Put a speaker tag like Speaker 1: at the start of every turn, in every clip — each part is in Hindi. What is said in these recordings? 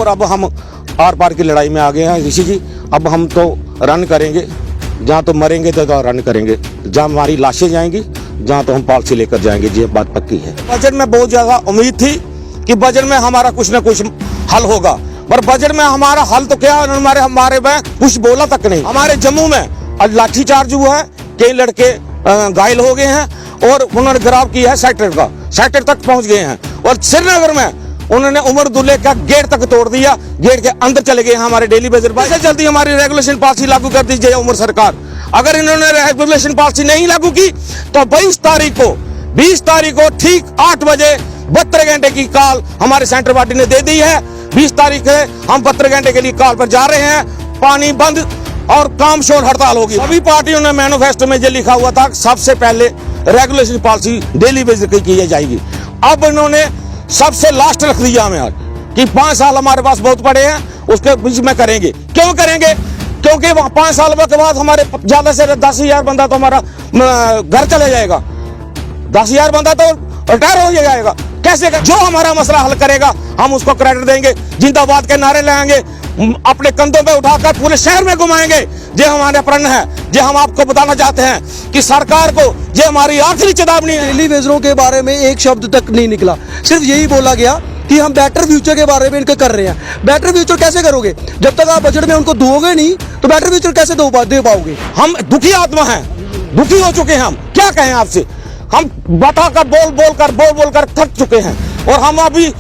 Speaker 1: और अब हम आर पार की लड़ाई में आ गए हैं ऋषि जी। अब हम तो रन करेंगे, जहाँ तो मरेंगे तो रन करेंगे, जहाँ हमारी लाशें जाएंगी, जहाँ तो हम पॉलिसी लेकर जाएंगे। ये बात पक्की है। बजट में बहुत ज्यादा उम्मीद थी कि बजट में हमारा कुछ न कुछ हल होगा, पर बजट में हमारा हल तो क्या, हमारे में कुछ बोला तक नहीं। हमारे जम्मू में लाठीचार्ज हुआ है, कई लड़के घायल हो गए हैं और उन्होंने गिराव किया है सेक्टर तक पहुंच गए हैं। और श्रीनगर में उन्होंने उमर दुल्ले का गेट तक तोड़ दिया, गेट के अंदर चले गए हैं हमारे डेली बेजर भाई। जल्दी हमारी रेगुलेशन पॉलिसी लागू कर दीजिए उमर सरकार। अगर इन्होंने रेगुलेशन पॉलिसी नहीं लागू की तो 20 तारीख को ठीक 8 बजे 72 घंटे की कॉल हमारे सेंटर पार्टी ने दे दी है। 20 तारीख है, हम 72 घंटे के लिए कॉल पर जा रहे हैं। पानी बंद और काम शोर हड़ताल होगी। सभी पार्टियों ने मैनिफेस्टो में जो लिखा हुआ था, सबसे पहले रेगुलेशन पॉलिसी डेली बेसिस की जाएगी। अब इन्होंने सबसे लास्ट रख दिया हमें आज कि 5 साल हमारे पास बहुत पड़े हैं, उसके बीच में करेंगे। क्यों करेंगे? क्योंकि 5 साल के बाद हमारे ज्यादा से 10,000 बंदा तो हमारा घर चले जाएगा। 10,000 बंदा तो रिटायर हो जाएगा। कैसे जो हमारा मसला हल करेगा हम उसको क्रेडिट देंगे, जिंदाबाद के नारे लगाएंगे, अपने कंधों पे उठाकर पूरे शहर में घुमाएंगे। ये हमारे प्रण है। ये हम आपको बताना चाहते हैं कि सरकार को ये हमारी आखिरी चेतावनी है।
Speaker 2: डेली वेजरों के बारे में एक शब्द तक नहीं निकला, सिर्फ यही बोला गया कि हम बेटर फ्यूचर के बारे में इनका कर रहे हैं। बेटर फ्यूचर कैसे करोगे? जब तक आप बजट में उनको दोगे नहीं तो बेटर फ्यूचर कैसे दे पाओगे?
Speaker 1: हम दुखी आत्मा हैं, दुखी हो चुके हैं। हम क्या कहें आपसे, हम बताकर बोल कर थक चुके हैं और हम अभी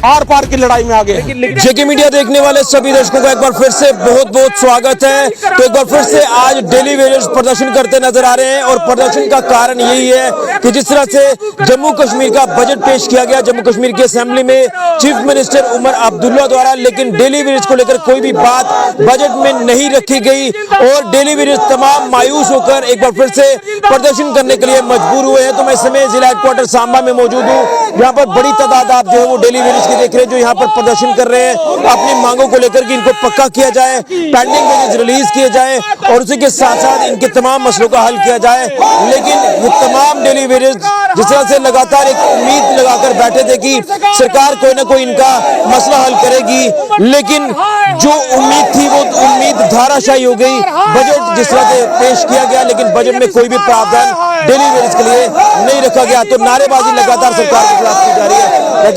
Speaker 1: आर पार की लड़ाई में आ गए।
Speaker 3: जेके मीडिया देखने वाले सभी दर्शकों का एक बार फिर से बहुत बहुत स्वागत है। तो एक बार फिर से आज डेली वेजर्स प्रदर्शन करते नजर आ रहे हैं और प्रदर्शन का कारण यही है कि जिस तरह से जम्मू कश्मीर का बजट पेश किया गया जम्मू कश्मीर की असेंबली में चीफ मिनिस्टर उमर अब्दुल्ला द्वारा, लेकिन डेली वेजर्स को लेकर कोई भी बात बजट में नहीं रखी गई और डेली वेजर्स तमाम मायूस होकर एक बार फिर से प्रदर्शन करने के लिए मजबूर हुए हैं। तो मैं इस समय जिला हेडक्वार्टर सांबा में मौजूद हूँ। यहाँ पर बड़ी तादाद आप जो है वो डेली वेजर्स देख रहे हैं जो यहाँ पर प्रदर्शन कर रहे हैं अपनी मांगों को लेकर कि इनको पक्का किया जाए, पेंडिंग वेजेस रिलीज किए जाए और उसी के साथ साथ इनके तमाम मसलों का हल किया जाए। लेकिन ये तमाम डेली वेजेस जिस तरह से लगातार एक उम्मीद लगाकर बैठे थे कि सरकार कोई ना कोई इनका मसला हल करेगी, लेकिन जो उम्मीद थी वो उम्मीद धाराशायी हो गई। बजट जिस तरह से पेश किया गया लेकिन बजट में कोई भी प्रावधान डेली वेजेस के लिए नहीं रखा गया। तो नारेबाजी लगातार सरकार के खिलाफ की जा रही है।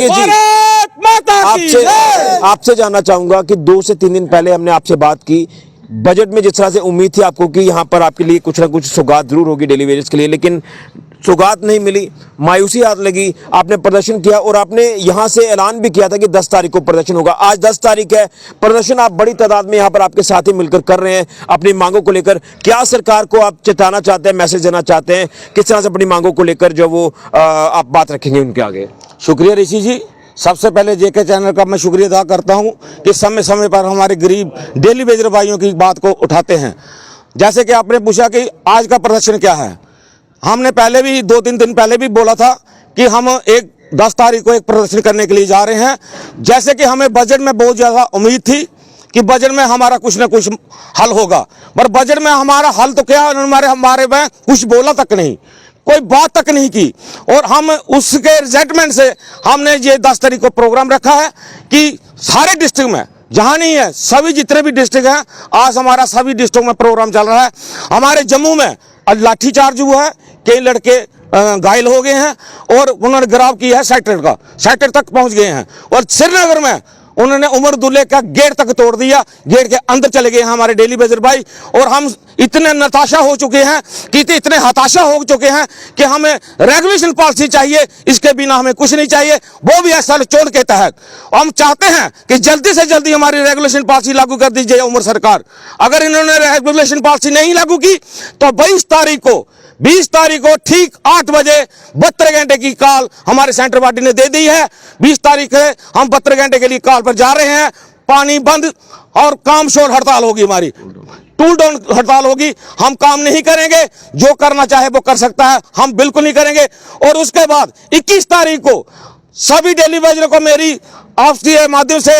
Speaker 3: जी आपसे जानना चाहूंगा कि 2 से 3 दिन पहले हमने आपसे बात की, बजट में जिस तरह से उम्मीद थी आपको कि यहाँ पर आपके लिए कुछ ना कुछ सौगात जरूर होगी डेली वेजेस के लिए, लेकिन सौगात नहीं मिली, मायूसी हाथ लगी। आपने प्रदर्शन किया और आपने यहाँ से ऐलान भी किया था कि 10 तारीख को प्रदर्शन होगा। आज 10 तारीख है, प्रदर्शन आप बड़ी तादाद में यहाँ पर आपके साथी मिलकर कर रहे हैं अपनी मांगों को लेकर। क्या सरकार को आप चेताना चाहते हैं, मैसेज देना चाहते हैं, किस तरह से अपनी मांगों को लेकर जो वो आप बात रखेंगे उनके आगे?
Speaker 1: शुक्रिया ऋषि जी। सबसे पहले जेके चैनल का मैं शुक्रिया अदा करता हूं कि समय समय पर हमारे गरीब डेली वेजर भाइयों की बात को उठाते हैं। जैसे कि आपने पूछा कि आज का प्रदर्शन क्या है, हमने पहले भी 2-3 दिन पहले भी बोला था कि हम 10 तारीख को एक प्रदर्शन करने के लिए जा रहे हैं। जैसे कि हमें बजट में बहुत ज़्यादा उम्मीद थी कि बजट में हमारा कुछ न कुछ हल होगा, पर बजट में हमारा हल तो क्या, हमारे में कुछ बोला तक नहीं, कोई बात तक नहीं की। और हम उसके रिजल्टमेंट से हमने ये 10 तारीख को प्रोग्राम रखा है कि सारे डिस्ट्रिक्ट में, जहां नहीं है सभी जितने भी डिस्ट्रिक्ट हैं, आज हमारा सभी डिस्ट्रिक्ट में प्रोग्राम चल रहा है। हमारे जम्मू में लाठीचार्ज हुआ है, कई लड़के घायल हो गए हैं और उन्होंने गिराव किया है सेक्टर तक पहुंच गए हैं। और श्रीनगर में उन्होंने उमर दुल्ले का गेट तक तोड़ दिया, गेट के अंदर चले गए हैं हमारे डेली बेजर भाई। और हम इतने नताशा हो चुके हैं कि इतने हताशा हो चुके हैं कि हमें रेगुलेशन पॉलिसी चाहिए, इसके बिना हमें कुछ नहीं चाहिए, वो भी ऐसा चोट के तहत। हम चाहते हैं कि जल्दी से जल्दी हमारी रेगुलेशन पॉलिसी लागू कर दीजिए उमर सरकार। अगर इन्होंने रेगुलेशन पॉलिसी नहीं लागू की तो 20 तारीख को ठीक 8 बजे 72 घंटे की कॉल हमारे सेंटर पार्टी ने दे दी है। 20 तारीख है, हम 72 घंटे के लिए कॉल पर जा रहे हैं। पानी बंद और काम शोर हड़ताल होगी, हमारी टूल डाउन हड़ताल होगी। हम काम नहीं करेंगे, जो करना चाहे वो कर सकता है, हम बिल्कुल नहीं करेंगे। और उसके बाद 21 तारीख को सभी डेली वेजरों को मेरी आपके माध्यम से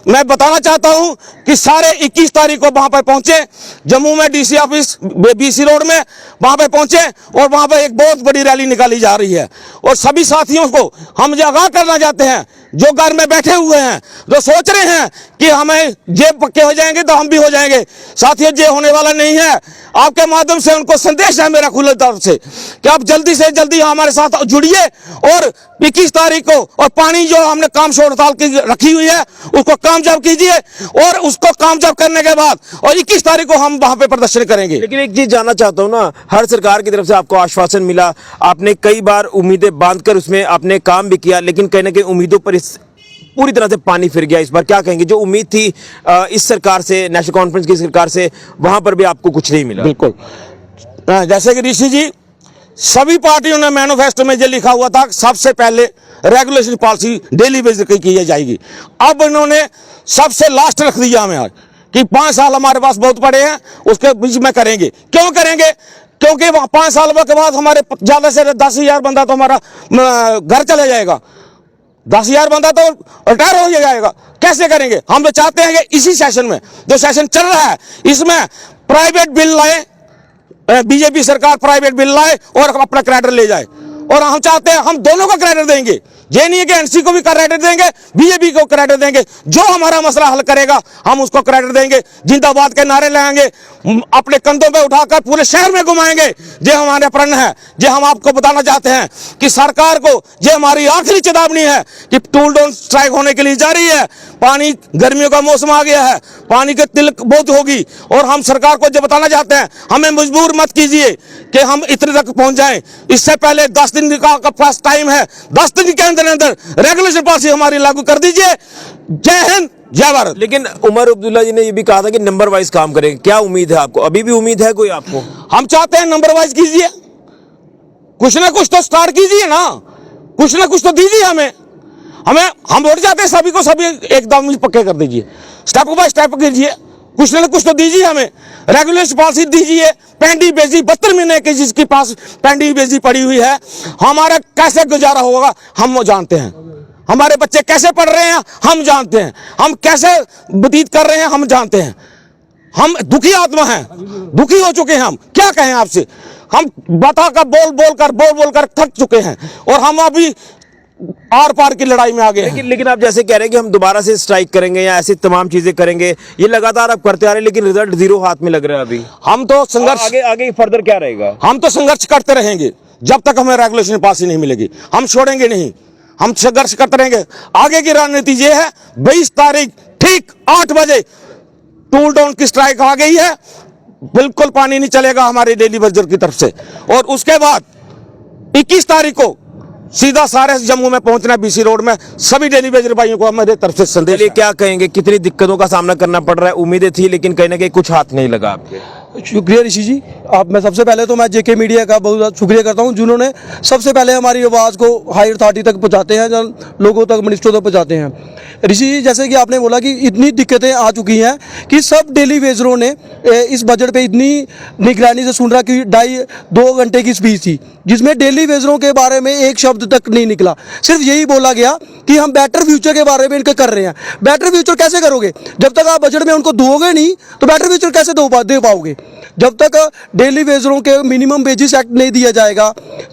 Speaker 1: मैं बताना चाहता हूं कि सारे 21 तारीख को वहां पर पहुंचे, जम्मू में डीसी ऑफिस बीसी रोड में वहां पर पहुंचे और वहां पर एक बहुत बड़ी रैली निकाली जा रही है। और सभी साथियों को हम ये आगाह करना चाहते हैं, जो घर में बैठे हुए हैं, जो सोच रहे हैं कि हमें ये पक्के हो जाएंगे तो हम भी हो जाएंगे, साथियों ये होने वाला नहीं है। आपके माध्यम से उनको संदेश है मेरा खुले तौर से कि आप जल्दी से जल्दी हमारे साथ जुड़िए और 21 तारीख को और पानी जो हमने कामशोर हड़ताल की रखी हुई है उसको कामयाब कीजिए और उसको कामयाब करने के बाद और 21 तारीख को हम वहां पे प्रदर्शन करेंगे।
Speaker 3: लेकिन एक चीज जानना चाहता हूं ना, हर सरकार की तरफ से आपको आश्वासन मिला, आपने कई बार उम्मीदें बांधकर उसमें आपने काम भी किया, लेकिन कहीं ना कहीं उम्मीदों पर पूरी तरह से पानी फिर गया। इस बार क्या कहेंगे, जो उम्मीद थी इस सरकार से, नेशनल कॉन्फ्रेंस की सरकार से, वहां पर भी आपको कुछ नहीं मिला?
Speaker 1: बिल्कुल, जैसे कि ऋषि जी, सभी पार्टियों ने मैनिफेस्टो में जो लिखा हुआ था सबसे पहले रेगुलेशन पॉलिसी डेली बेसिस की जाएगी। अब इन्होंने सबसे लास्ट रख दिया हमें आज कि 5 साल हमारे पास बहुत पड़े हैं, उसके बीच में करेंगे। क्यों करेंगे? क्योंकि 5 साल के बाद हमारे ज्यादा से 10,000 बंदा तो हमारा घर चला जाएगा, 10,000 बंदा तो रिटायर हो जाएगा। कैसे करेंगे? हम तो चाहते हैं कि इसी सेशन में, जो सेशन चल रहा है, इसमें प्राइवेट बिल लाए, बीजेपी सरकार प्राइवेट बिल लाए और अपना क्रेडिट ले जाए। और हम चाहते हैं हम दोनों को क्रेडिट देंगे, ये नहीं है कि एनसी को भी क्रेडिट देंगे, बीजेपी को क्रेडिट देंगे। जो हमारा मसला हल करेगा हम उसको क्रेडिट देंगे। जिंदाबाद के नारे लगाएंगे, अपने कंधों पे उठाकर पूरे शहर में घुमाएंगे। ये हमारे प्रण है। ये हम आपको बताना चाहते हैं कि सरकार को ये हमारी आखिरी चेतावनी है कि टूल डाउन स्ट्राइक होने के लिए जा रही है। पानी, गर्मियों का मौसम आ गया है, पानी की तिलक बहुत होगी और हम सरकार को ये बताना चाहते हैं, हमें मजबूर मत कीजिए कि हम इतने तक पहुंच जाएं। इससे पहले 10 दिन का पास टाइम है, 10 दिन के अंदर रेगुलेशन पॉलिसी हमारी लागू कर दीजिए। जय हिंद, जय भारत।
Speaker 3: लेकिन उमर अब्दुल्ला जी ने ये भी कहा था कि नंबर वाइज काम करेंगे, क्या उम्मीद है आपको? अभी भी उम्मीद है कोई आपको?
Speaker 1: हम चाहते हैं नंबर वाइज कीजिए, कुछ ना कुछ तो स्टार्ट कीजिए ना, कुछ ना कुछ तो दीजिए हमें। हम वोट चाहते हैं, सभी को सभी एकदम पक्के कर दीजिए, स्टेप बाय स्टेप कीजिए, कुछ ना कुछ तो दीजिए हमें। रेगुलेशन पॉलिसी दीजिए, पेंडी बेजी 72 महीने की जिसके पास पेंडी बेजी पड़ी हुई है, हमारा कैसे गुजारा होगा हम वो जानते हैं। हमारे बच्चे कैसे पढ़ रहे हैं हम जानते हैं, हम कैसे व्यतीत कर रहे हैं हम जानते हैं। हम दुखी आत्मा हैं, दुखी हो चुके हैं। हम क्या कहें आपसे, हम बताकर बोल कर थक चुके हैं और हम अभी आर पार की लड़ाई में आ गए हैं।
Speaker 3: लेकिन आप जैसे कह रहे हैं कि हम दोबारा से स्ट्राइक करेंगे या ऐसी तमाम चीजें करेंगे, ये लगातार आप करते आ रहे हैं, लेकिन रिजल्ट जीरो हाथ में लग रहा है अभी।
Speaker 1: हम तो संघर्ष,
Speaker 3: आगे फर्दर क्या रहेगा?
Speaker 1: हम तो संघर्ष करते रहेंगे जब तक हमें रेगुलेशन पॉलिसी नहीं मिलेगी। हम छोड़ेंगे नहीं, हम संघर्ष करते रहेंगे। आगे की रणनीति ये है, 22 तारीख ठीक 8 बजे टूल डाउन की स्ट्राइक आ गई है, बिल्कुल पानी नहीं चलेगा हमारे डेली बेजर की तरफ से। और उसके बाद 21 तारीख को सीधा सारे जम्मू में पहुंचना, बीसी रोड में सभी डेली बेजर भाइयों को हमारे तरफ से संदेश।
Speaker 3: क्या कहेंगे, कितनी दिक्कतों का सामना करना पड़ रहा है? उम्मीदें थी लेकिन कहीं ना कहीं कुछ हाथ नहीं लगा आपके।
Speaker 2: शुक्रिया ऋषि जी। मैं सबसे पहले तो मैं जेके मीडिया का बहुत शुक्रिया करता हूं, जिन्होंने सबसे पहले हमारी आवाज़ को हाई अथॉरिटी तक पहुंचाते हैं, जब लोगों तक, मिनिस्टरों तक पहुंचाते हैं। ऋषि जी, जैसे कि आपने बोला कि इतनी दिक्कतें आ चुकी हैं कि सब डेली वेजरों ने इस बजट पे इतनी निगरानी से सुन रहा कि 2.5 घंटे की स्पीच थी जिसमें डेली वेजरों के बारे में एक शब्द तक नहीं निकला। सिर्फ यही बोला गया कि हम बेटर फ्यूचर के बारे में इनके कर रहे हैं। बेटर फ्यूचर कैसे करोगे? जब तक आप बजट में उनको दोगे नहीं तो बेटर फ्यूचर कैसे दे पाओगे? जब तक डेली वेजरों के मिनिमम वेजेस एक्ट नहीं दिया जाएगा,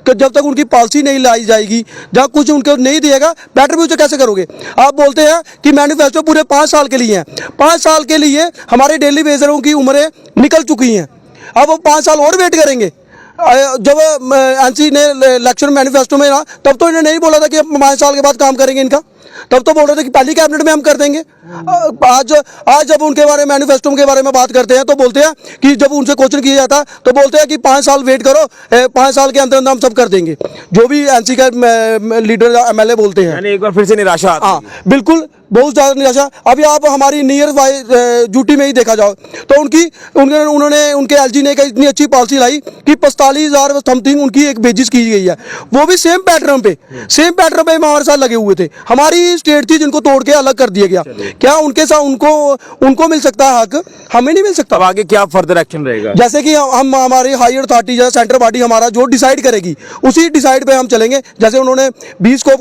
Speaker 2: जब तक उनकी पॉलिसी नहीं लाई जाएगी, जब कुछ उनको नहीं दिएगा, बेटर फ्यूचर कैसे करोगे? आप बोलते हैं कि मैनिफेस्टो पूरे 5 साल के लिए है। 5 साल के लिए हमारे डेली वेजरों की उम्रें निकल चुकी हैं, अब वो 5 साल और वेट करेंगे। जब एनसी ने इलेक्शन मैनिफेस्टो में ना, तब तो इन्हें नहीं बोला था कि 5 साल के बाद काम करेंगे इनका, तब तो बोल रहे थे कि पहली कैबिनेट में हम कर देंगे। आज जब उनके बारे में, मैनिफेस्टो के बारे में बात करते हैं तो बोलते हैं कि जब उनसे क्वेश्चन किया जाता है तो बोलते हैं कि 5 साल वेट करो, 5 साल के अंदर हम सब कर देंगे। जो भी एनसी का लीडर MLA बोलते हैं,
Speaker 3: एक बार फिर से निराशा।
Speaker 2: हाँ बिल्कुल बहुत ज़्यादा निराशा। अभी आप हमारी नियर बाय ड्यूटी में ही देखा जाओ तो उन्होंने उनके एलजी ने एक इतनी अच्छी पॉलिसी लाई कि 45,000 समथिंग उनकी एक बेजिस की गई है, वो भी सेम पैटर्न पे हमारे साथ लगे हुए थे। हमारी स्टेट थी जिनको तोड़ के अलग कर दिया गया। क्या उनके साथ उनको मिल सकता है हक, हमें नहीं मिल सकता?
Speaker 3: अब आगे क्या फर्दर एक्शन रहेगा?
Speaker 2: जैसे कि हम हमारी हायर अथॉरिटी या सेंट्रल बॉडी हमारा जो डिसाइड करेगी उसी डिसाइड पे हम चलेंगे। जैसे उन्होंने 20 को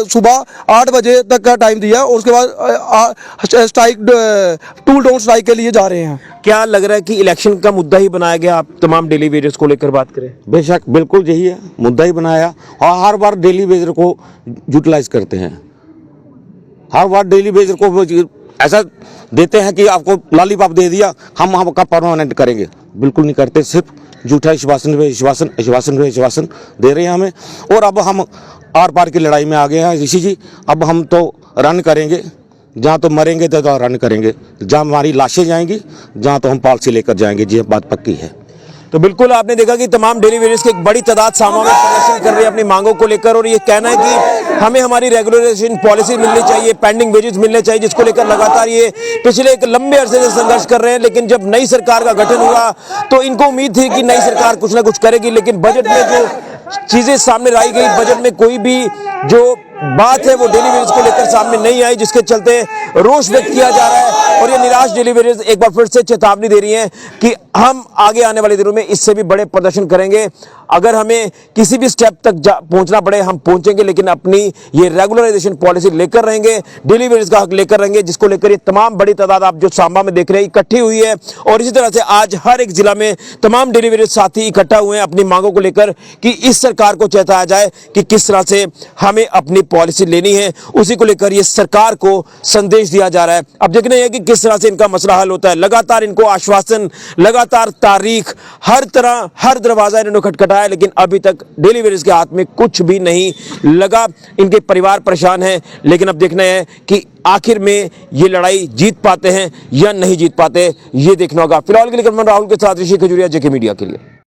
Speaker 2: सुबह 8 बजे तक का टाइम दिया और उसके बाद स्ट्राइक टूल डाउन स्ट्राइक के लिए जा रहे हैं।
Speaker 3: क्या लग रहा है कि इलेक्शन का मुद्दा ही बनाया गया? आप तमाम डेली वेजेस को लेकर बात करें।
Speaker 1: बेशक बिल्कुल यही है, मुद्दा ही बनाया और हर बार डेली वेजर को यूटिलाइज करते हैं। हर बार डेली वेजर को ऐसा देते हैं कि आपको लॉलीपॉप दे दिया, हम आपका परमानेंट करेंगे। बिल्कुल नहीं करते, सिर्फ झूठा आश्वासन दे रहे हैं हमें। और अब हम आर पार की लड़ाई में आ गए हैं ऋषि जी। अब हम तो रन करेंगे, जहाँ तो मरेंगे तो रन करेंगे, जहाँ हमारी लाशें जाएंगी, जहाँ तो हम पॉलिसी लेकर जाएंगे। जी बात पक्की है।
Speaker 3: तो बिल्कुल आपने देखा कि तमाम डेली वेजेस की एक बड़ी तादाद सामा में प्रदर्शन कर रही है अपनी मांगों को लेकर, और ये कहना है कि हमें हमारी रेगुलराइजेशन पॉलिसी मिलनी चाहिए, पेंडिंग वेजेस मिलने चाहिए, जिसको लेकर लगातार ये पिछले एक लंबे अरसे से संघर्ष कर रहे हैं। लेकिन जब नई सरकार का गठन हुआ तो इनको उम्मीद थी कि नई सरकार कुछ ना कुछ करेगी, लेकिन बजट में जो चीजें सामने लाई गई, बजट में कोई भी जो बात है वो डेली वेजेस को लेकर सामने नहीं आई, जिसके चलते रोष व्यक्त किया जा रहा है। और ये निराश डेली वेजेस एक बार फिर से चेतावनी दे रही हैं कि हम आगे आने वाले दिनों में इससे भी बड़े प्रदर्शन करेंगे। अगर हमें किसी भी स्टेप तक पहुंचना पड़े हम पहुंचेंगे, लेकिन अपनी ये रेगुलराइजेशन पॉलिसी लेकर रहेंगे, डेली वेजेस का हक लेकर रहेंगे, जिसको लेकर ये तमाम बड़ी तादाद आप जो सांबा में देख रहे हैं इकट्ठी हुई है। और इसी तरह से आज हर एक जिला में तमाम डेली वेजेस साथी इकट्ठा हुए हैं अपनी मांगों को लेकर कि इस सरकार को चेताया जाए कि किस तरह से हमें अपनी पॉलिसी लेनी है। उसी को लेकर ये सरकार को संदेश दिया जा रहा है। अब देखना है कि किस तरह से इनका मसला हल होता है। लगातार इनको आश्वासन, लगातार तारीख, हर तरह हर दरवाजा इन्होंने खटखटाया, लेकिन अभी तक डेली वेजेस के हाथ में कुछ भी नहीं लगा। इनके परिवार परेशान हैं, लेकिन अब देखना है कि आखिर में ये लड़ाई जीत पाते हैं या नहीं जीत पाते, ये देखना होगा। फिलहाल के लिए राहुल के साथ ऋषि खजूरिया, जेके मीडिया के लिए।